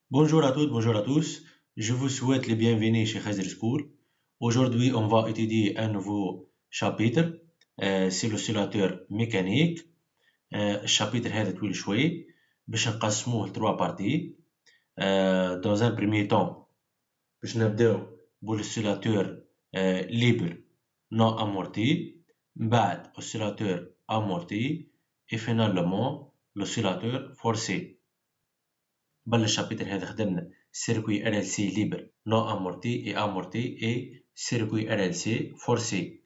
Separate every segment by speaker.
Speaker 1: Bonjour à toutes, bonjour à tous. Je vous souhaite les bienvenus chez Khazer School. Aujourd'hui, on va étudier un nouveau chapitre, c'est l'oscillateur mécanique. الشابتر هذا طويل شوي باش نقسموه لتروا بارتي. Dans un premier temps باش نبداو بالoscillateur libre non amorti, من بعد oscillateur amorti et finalement l'oscillateur forcé. قبل الشابتر هذا خدمنا circuit RLC libre non amorti et amorti et circuit RLC forcé.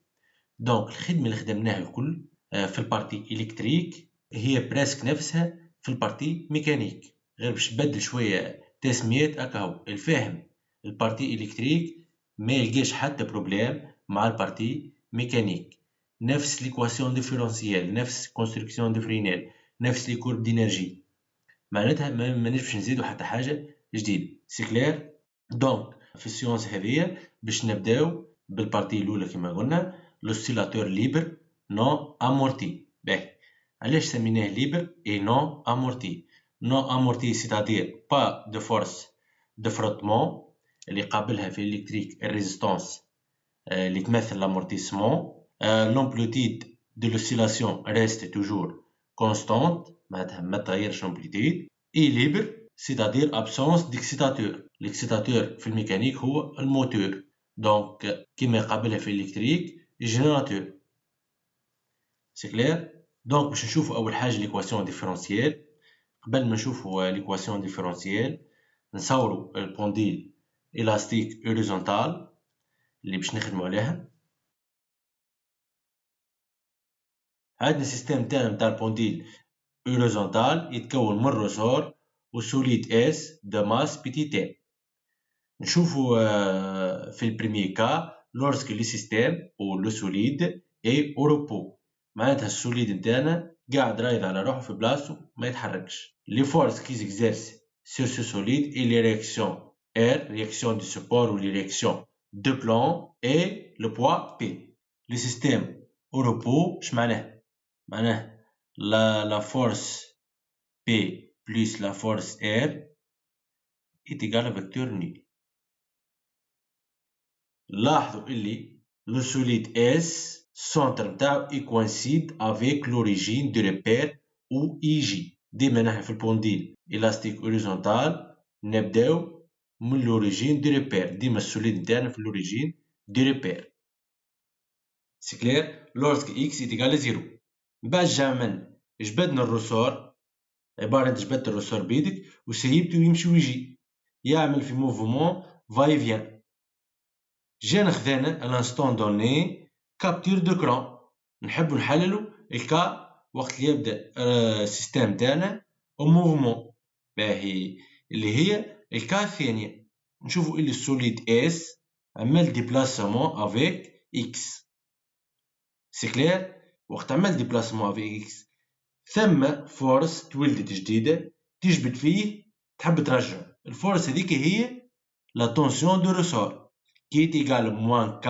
Speaker 1: دونك الخدمة اللي خدمناها الكل في البارتي إلكتريك هي بريسك نفسها في البارتي ميكانيك، غير باش نبدل شوية تسميات هكاهو. الفاهم البارتي إلكتريك ما يلقاش حتى بروبليم مع البارتي ميكانيك. نفس ليكواسيون ديفيرونسيال، نفس كونستركسيون دو فرينال، لي لي كورب دينرجي، معناتها ما نجمش نزيدو حتى حاجة جديدة. سي كلير؟ دونك في السيونس هذيا باش نبداو بالبارتي الأولى كما قلنا l'oscillateur libre non amorti. باهي، علاش سميناه libre et non amorti؟ non amorti c'est-à-dire pas de force de frottement اللي قابلها في الإلكتريك الريزيستانس اللي تمثل l'amortissement. l'amplitude de l'oscillation reste toujours constante، معناتها ما تغيرش l'amplitude. et libre c'est-à-dire absence d'excitateur. l'excitateur في الميكانيك هو الموتور، دونك كيما يقابلها في الإلكتريك الجينيراتور. سي كلير؟ دونك باش نشوفو أول حاجة ليكواسيون ديفيرونسيال. قبل ما نشوفو ليكواسيون ديفيرونسيال نصورو البونديل إلاستيك هوريزونتال اللي باش نخدمو عليها. عندنا السيستم تاعنا نتاع البونديل هوريزونتال يتكون من روسور و سوليد اس دو ماس بيتي تي. نشوفو في البريمي كا lorsque le système ou le solide est au repos، معناتها السوليد نتاعنا قاعد رايد على روحو في بلاصتو ما يتحركش. les forces qui s'exercent sur ce solide et les réactions R, réaction du support ou les réactions de plan et le poids P. le système au repos اش معناه؟ معناه la force P plus la force R est égale à vecteur nul. لاحظوا اللي le solide S centre نتاعو coïncide avec l'origine de repère ou IG. ديما نحنا في البونديل élastique horizontal نبداو من l'origine de repère، ديما السوليد نتاعنا في l'origine de repère. c'est clair؟ lorsque x est égal à 0 بعد جمعنا جبدنا الرسور، عبارة انت جبدت الرسور بيدك وسيبته يمشي ويجي يعمل في موفمون فاي فيان. جانا خذانا الانستون دوني كابتور دو كرون، نحبو نحللو الكا وقت اللي يبدا السيستم تاعنا او موفمون. باهي اللي هي الكا الثانية، نشوفو اللي السوليد اس عمل ديبلاسمون افيك اكس. سي كلير؟ وقت عمل ديبلاسمون افيك اكس ثم فورس تولدت جديدة تجبد فيه تحب ترجع. الفورس هذيك هي لا تونسيون دو ريسور qui est égale à moins K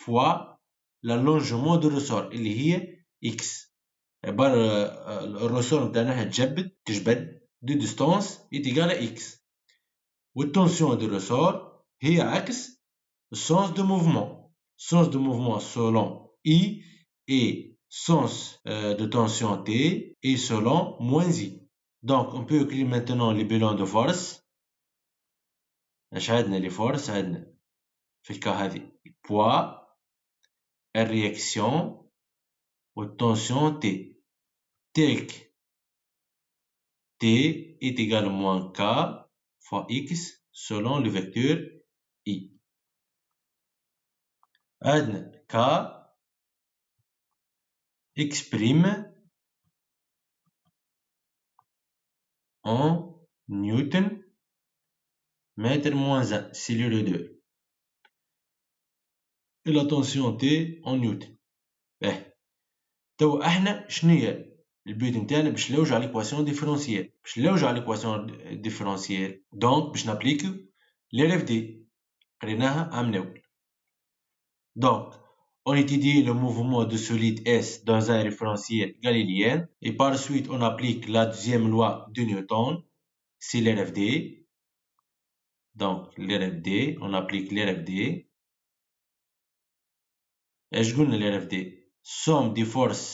Speaker 1: fois l'allongement du ressort اللي هي X. عبارة الرسور نتاعنا تجبد de distance est égale à X. والتونسيون دو رسور هي عكس sens de mouvement. sens de mouvement selon I et sens de tension T est selon moins I. Donc on peut écrire maintenant les bilans de force. اش عندنا لي فورس؟ عندنا في الكا هذه poids الرياكسيون والتونسيون T tel que T est égal à moins K fois X selon le vecteur I. عندنا K exprime en Newton mètre moins 1 c'est le 2 et la tension T en Newton. توا احنا شنيا البيت نتاعنا؟ باش نلوجو على ليكواسيون ديفيرونسيال. باش نلوجو على ليكواسيون ديفيرونسيال دونك باش نابليكو لي ريف دي قريناها عام نول. دونك on étudie le mouvement de solide S dans un référentiel galiléen et par suite on applique la deuxième loi de Newton, c'est l'RFD. Donc, l'RFD, on applique l'RFD. ايش قلنا l'RFD? Somme des forces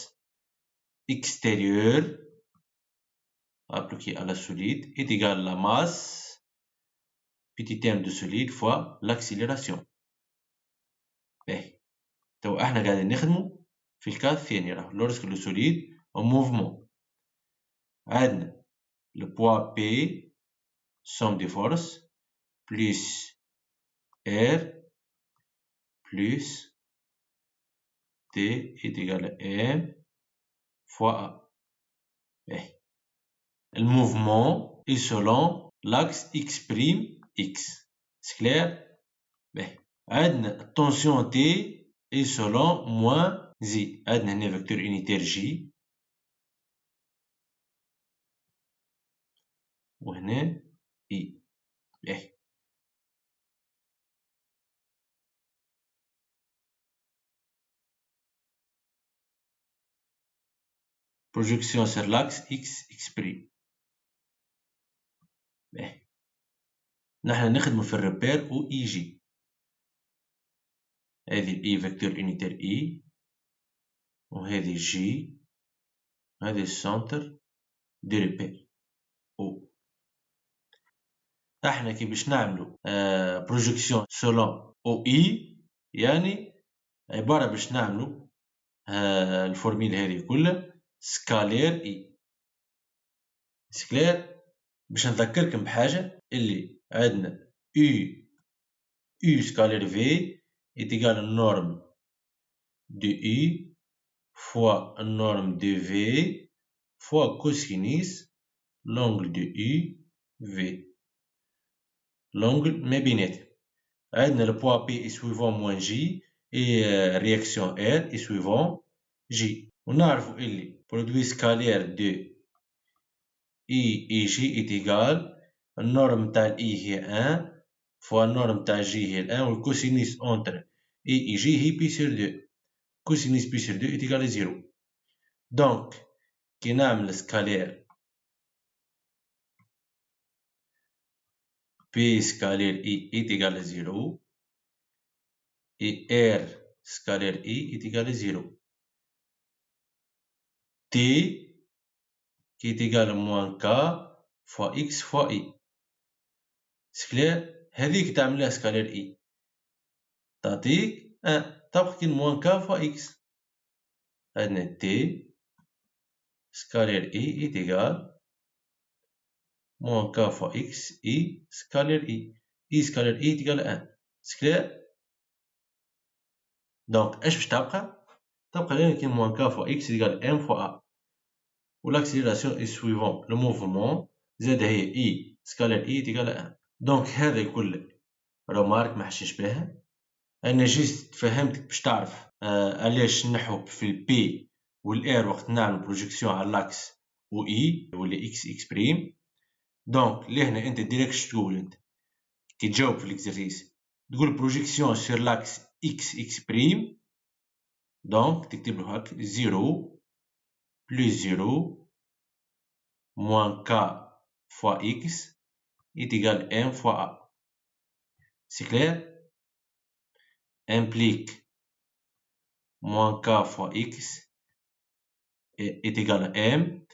Speaker 1: extérieures appliquées à la solide est égale à la masse petit m de solide fois l'accélération. باهي تو احنا قاعدين نخدمو في الكاد الثاني راه lorsque le solide en mouvement. عندنا le poids P somme des forces plus R plus T est égal à M fois A. باهي le mouvement est selon l'axe X', X. C'est clair? باهي عندنا التونسيون T est selon moins Z. عندنا هنا فيكتور unitaire J وهنا I. باهي projection sur l'axe X'. باهي نحن نخدمو في الريبير و اي جي. هذه الاي فيكتور unitaire اي وهذه جي هذه السنتر دي ريبير او. احنا كي باش نعملو بروجيكسيون سولون او اي يعني عبارة باش نعملو الفورميل هذه كلها سكالير اي. سكلير باش نذكركم بحاجة اللي عندنا U scalaire V est égal à norme de U fois norme de V fois cosinus l'angle de U V. L'angle ما بيناتهم. عندنا le poids P est suivant moins J et réaction R est suivant J. ونعرفوا اللي produit scalaire de I et J est égal النورم تاع I هي 1 fois النورم تاع J هي 1 والكوسينيس entre I et J هي pi sur 2. Cosinus pi sur 2 est égal à 0. Donc كي نعمل سكالير P scalaire I est égal à 0 et R scalaire I est égal à 0. T qui est égal à moins K fois X fois I. C'est clair? هذيك تعملها سكالير I تعطيك تبقى كي moins K fois X. عندنا T scalaire I est égal moins K fois X I scalaire I. I scalaire I est égal à 1. C'est clair? Donc ايش باش تبقى؟ تبقى لنا كي moins K fois X est égal à M fois A. و l'accélération est suivant le mouvement زاد هي I scalaire I est égal à 1. دونك هذا الكل رومارك ما حشيش بها. انا جيست فهمتك باش تعرف علاش نحو في البي والار وقت نعمل بروجيكسيون على الاكس و اي ولا اكس بريم. دونك لهنا انت ديريكت تقول انت كي تجاوب في الاكزرسيس تقول بروجيكسيون سير لاكس اكس بريم. دونك تكتب له هاك 0 بلس 0 موان k fois x est égal m fois a. C'est clair? Implique moins k fois x est égal à m.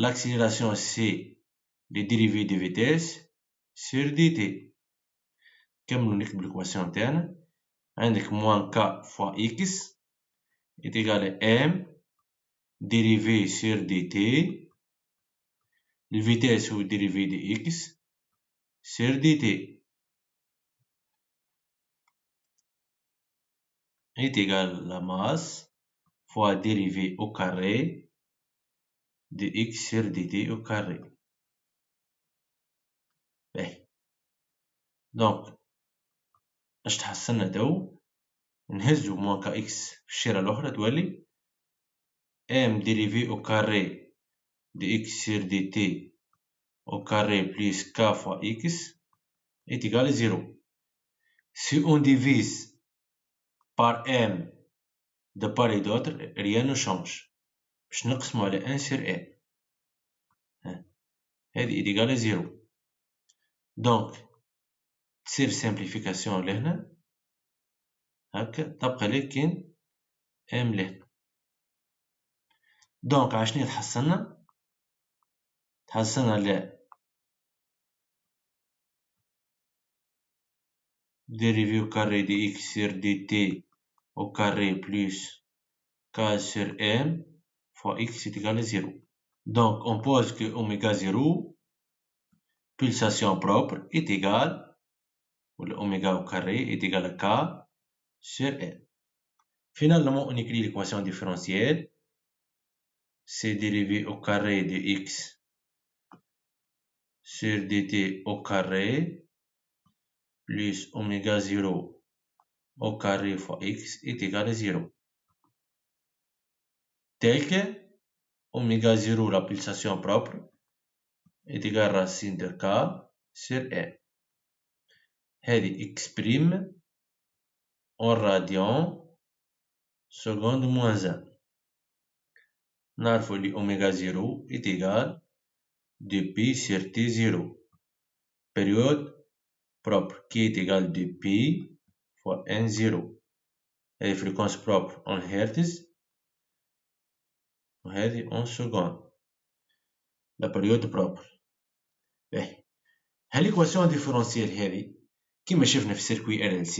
Speaker 1: L'accélération c'est les dérivés de vitesse sur dt. كملوا نكتب l'équation تاعنا. عندك moins k fois x est égal à m dérivé sur dt. Le vitesse ou dérivé de x sur dt est égal à la masse fois dérivé au carré de x sur dt au carré. باهي دونك اش تحصلنا تو نهزو موان كا اكس في الشيرة الاخرى تولي m dérivé au carré de x sur dt au carré plus k fois x est égal à 0. Si on divise par m de part et d'autre rien ne change. باش نقسمو على 1 sur n. هذه est égal à 0. Donc تصير سامبليفيكاسيون لهنا هكا تبقى لكن ام لهنا. دونك عشني تحصلنا ل dérivé au carré de x sur dt au carré plus k sur m fois x est égal à 0. Donc on pose que oméga 0, pulsation propre, est égale, ou l'oméga au carré est égal à k sur m. Finalement on écrit l'équation différentielle, c'est dérivé au carré de x sur dt au carré plus oméga 0 au carré fois x est égal à 0. Tel que oméga 0, la pulsation propre, est égal à racine de k sur m. هذه x prime en radian seconde moins 1. نعرفوا اللي oméga 0 est égal de pi sur t0. Période propre qui est égale de pi fois n0. هذه fréquence propre en hertz وهذه en seconde. La période propre. هالإيكواسيون ديفرونسيال هذه كيما شفنا في circuit RLC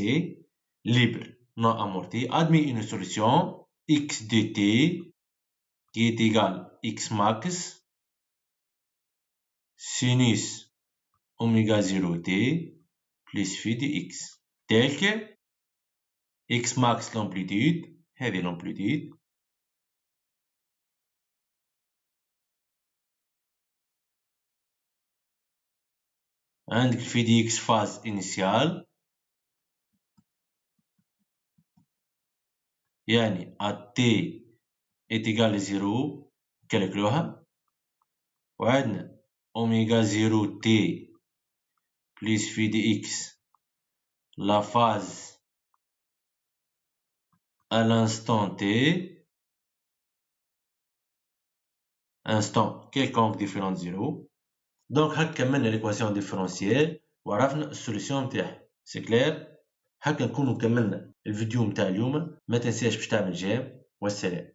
Speaker 1: libre non amorti admet une solution x de t qui est égal x max sinus oméga 0 t plus phi de x tel que x max l'amplitude هذه l'amplitude عندك phi de x phase initiale يعني à t est égal à 0 كالكلوها وعندنا oméga 0 t plus phi de x la phase à l'instant t instant quelconque différent de 0. دونك هكا كملنا ليكواسيون ديفرونسيال وعرفنا السوليسيون نتاعها. سي كلير؟ هكا نكونو كملنا الفيديو نتاع اليوم. ما تنساش باش تعمل جيم والسلام.